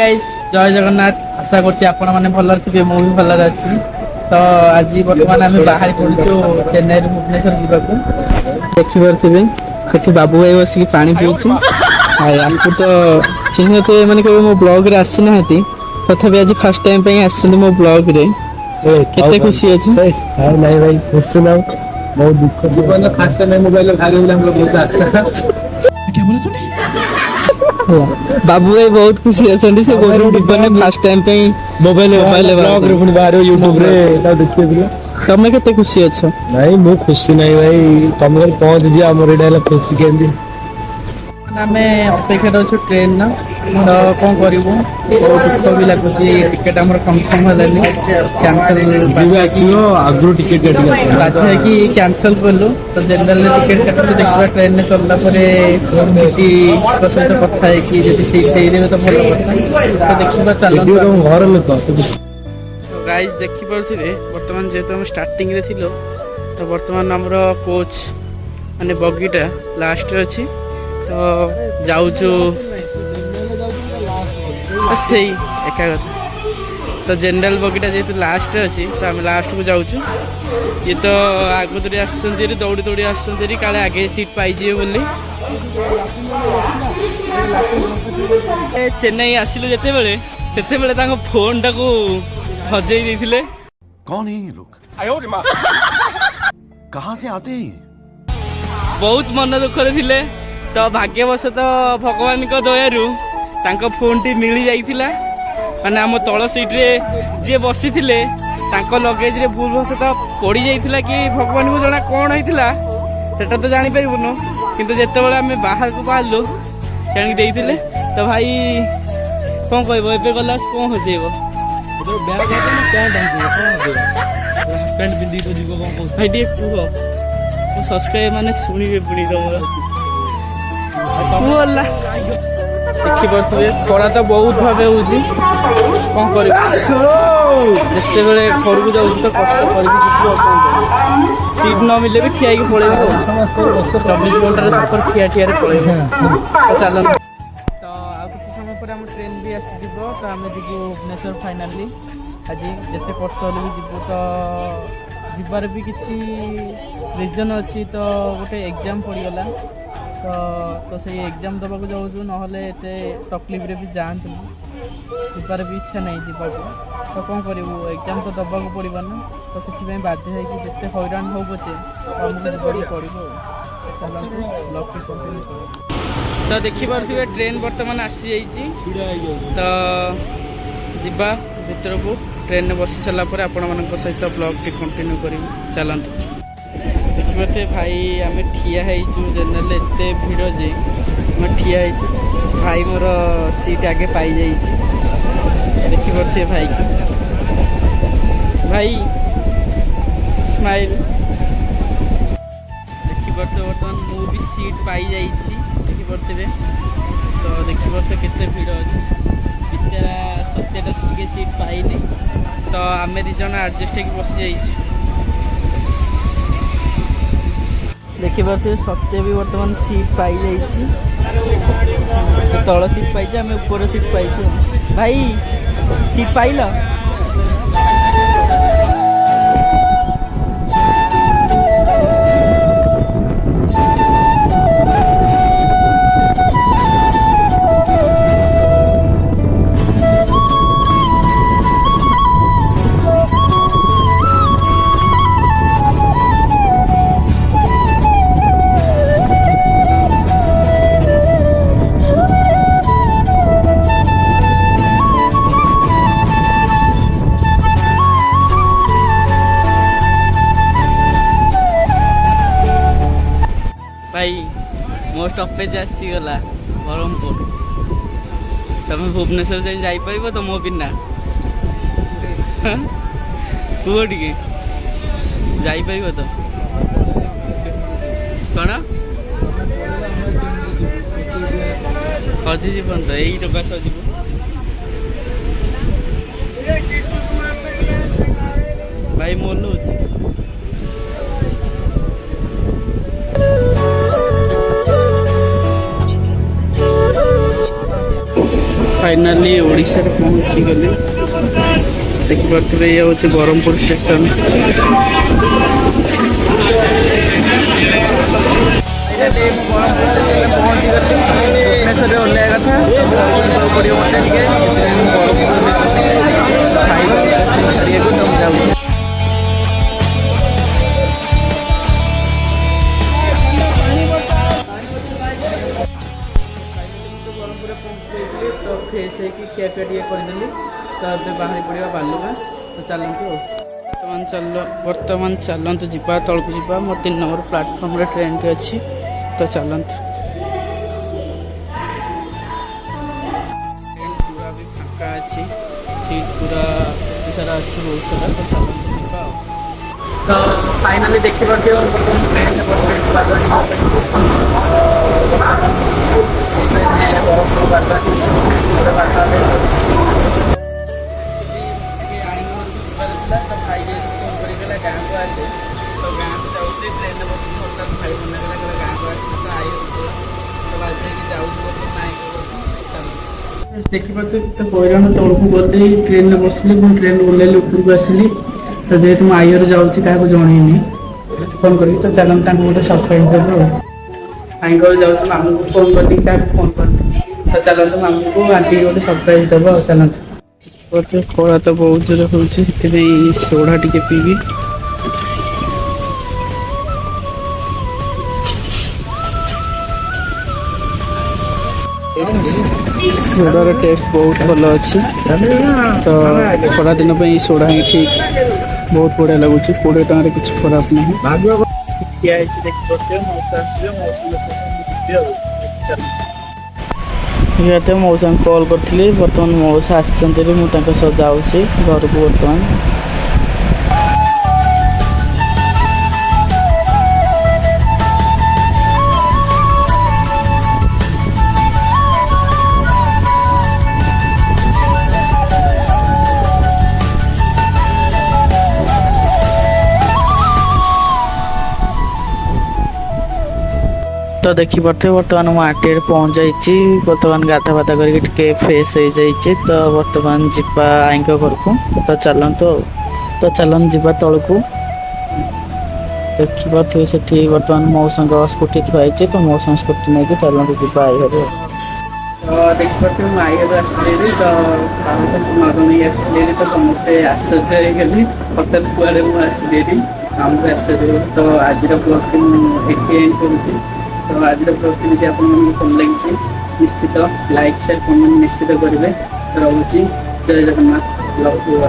Guys जय जगन्नाथ आशा करछि आपण माने भल्ला थिबे मु भी भल्ला अछि तो आज वर्तमान आम बाहर पड़ू चेन्नई भुवनेश्वर जीवाकू देखि पारे सेठी बाबू भाई बस पानी पीछे आपको तो चिन्हते माने कभी मो ब्लॉग रे आसी ना तथापि आज फर्स्ट टाइम पे आछन मो ब्लॉग रे केते खुशी अछि नहीं भाई खुशी ना बहुत दुख जीवन फर्स्ट टाइम मोबाइल भाग गेला हम लोग बहुत अच्छा क्या बोला तूने बाबू भाई बहुत खुशी अछंती से बोल जीवन में फर्स्ट टाइम पे मोबाइल ब्लॉग रे पुनी बाहर YouTube रे ता देखते दिला तमे केते खुशी अछ नहीं मु खुशी नहीं भाई तुम घर पहुंच दिया हमर एडा खुशी केंदी आमे अपेक्षा अच्छे ट्रेन ना तो कौन करूँ दुख भी लगुच टिकेट आम कनफर्म है कैंसल आगु टिकेट बाध्य है कि कैंसल कलु तो जनरल टिकेट काटुचे देखा ट्रेन में चलला सहित कथा है कि जब सीट देदेवे तो भल कथा तो देखा चलो घर लोक गाइस देखी पारे बर्तमान जेहेतु आम स्टार्टिंग रे थिलो तो बर्तमान आमर कोच माने बगीटा लास्ट अच्छी तो जाऊचु से एका कथा तो जनरल बगीटा जेहेतु लास्ट अच्छी तो आम लास्ट को जाऊचु ये तो आगुरी आसुँच दौड़ी दौड़ी आसुँच काले आगे सीट पाइजे बोली चेन्नई आसिलु जेते बेले सेते बेले तांको फोन टाको हजई देथिले कौन है ये लोग कहाँ से आते हैं बहुत मन दुख रे थिले तो भाग्यवश तो भगवान को दयारु तांको फोन टी मिली जाइथिला माने आम तळ सीट रे जे बसी थिले तांको लगेज रे भूल वश तो पड़ी जाइथिला कि भगवान को जणा कोन होइथिला सेटा तो जानि परिबुनो किंतु जेते बेले आमे बाहर को बाहरलो छाणी देइथिले तो भाई कोन कहबो एबे गलास कोन हो जेबो तो बैग जाते ना क्या डांस कोन पेंट बिंदी तो जीवो कोन भाई डे कुहो तो सब्सक्राइब माने सुनिबे पुनी तमरा बोला देखी पारे खरा तो बहुत भाव हो कौन कर जिते बड़े घर को जाऊँ तो कष्ट कर सीट न मिले भी ठिया पड़े 24 घंटे सफर ठिया ठिया पड़े चल तो आ कि समय पर आम ट्रेन भी आसो तो आम जी भुवनेश्वर फाइनाली आज जिते कष्ट भी जीव तो जीवार भी किसी रिजन अच्छी तो गोटे एग्जाम पड़गला तो से एग्जाम दबाक जाऊँ ना तकलीफ रे भी जातु जीवार भी इच्छा नहीं जीवाक तो कौन करूँ एग्जाम तो दबाक पड़ो ना तो से बाध्य है कि जिते हैरान हो पचे आमको जीवाक पड़ो तो देखिपे ट्रेन बर्तमान आसी तो जीवा भीतर को ट्रेन में बसी सारापर आपण मान सहित ब्लॉग टी कंटिन्यू कर चलते देखिए भाई आम ठिया जनरल एत भिड़ जे आम ठिया भाई मोर सीट आगे पाई जाइए देखिपे भाई की भाई स्माइल देखिपे बर्तमान मु भी सीट पाई देखिपे तो देखिपे केते भिड़ अच्छे बिचारा सत्यटा ठीक सीट पाइनी तो आम दिज एडजस्ट हो बसी जाइए देखिपे सत्य भी बर्तमान सीट पाई तल सीट पाई आम ऊपर सीट पाई भाई सीट पाइल भाई मो स्टपेज आसीगला ब्रह्मपुर तुम भुवनेश्वर जापर तो मो बिना कह टे जापर तो कौन हजिजी तो यही टका सजी भाई मन फाइनाली ओडिशा रे पहुंची गली देखि पारथबे ये होचे बरहमपुर स्टेशन फाइनाली पहुंची गली भुवनेश्वर ओल्ले कथा पड़ियो मते टिके बरहमपुर तुम जाऊ तो फ्रेश होगी खियापिया टे करदेली तो अब बाहर पड़ा बालुगा तो चलतु बर्तमान चलतु जा तौक जा मोर 3 नंबर प्लाटफर्म ट्रेन टे अच्छी तो चलतु पूरा भी फाँका अच्छी सीट पूरा एत सारा अच्छी बहुत सारा तो चलतु जा तो फाइनाली देखी पार्थ ट्रेन बस देखी पार्थ तो बैराण तौक गली ट्रेन बसली ट्रेन ओह्लैली उपरको आसली तो जेहेतु मुझे आईर जाऊँगी क्या जनईनी फोन करी तो चलते गोटे सरप्राइज देव आई जाऊँ मामू को फोन करी क्या फोन कर तो चलते मामू को आंटी गोटे सरप्राइज देव चलते खरा तो बहुत जोर हो सोडा टी पीबी सोडार टेस्ट बहुत भल अच्छी तो खरा दिन सोडा ही ठीक बहुत बढ़िया लगुच 20 टकर किसी खराब नहीं ठिया मौसा कॉल करी बर्तमान मौसा आसते मुझे जाऊँगी घर को बर्तमान तो देखी पारे बर्तमान मु आरटीआई पहुँच जाइए बर्तमान गाधा बाधा करके फ्रेश हो जाइए तो बर्तमान जीवा आई घर को तो चलतु तो चलन जीवा तौक देखी पारे से बर्तमान मौसा स्कूटी थुआई तो मौसा स्कूटी नहीं चलतु जीवा आई घर तो देखी पारे मुझे आई घर आसली तो माग नहीं आसली तो समस्ते आश्चर्य गली हठात कुआड़े मुझे आसली आमको आश्चर्य तो आज ब्लॉग ये करुँगी तो आज ब्लॉग जब आपको भल लगी निश्चित लाइक शेयर कमेंट निश्चित करेंगे रोचे जय जगन्नाथ लव यू।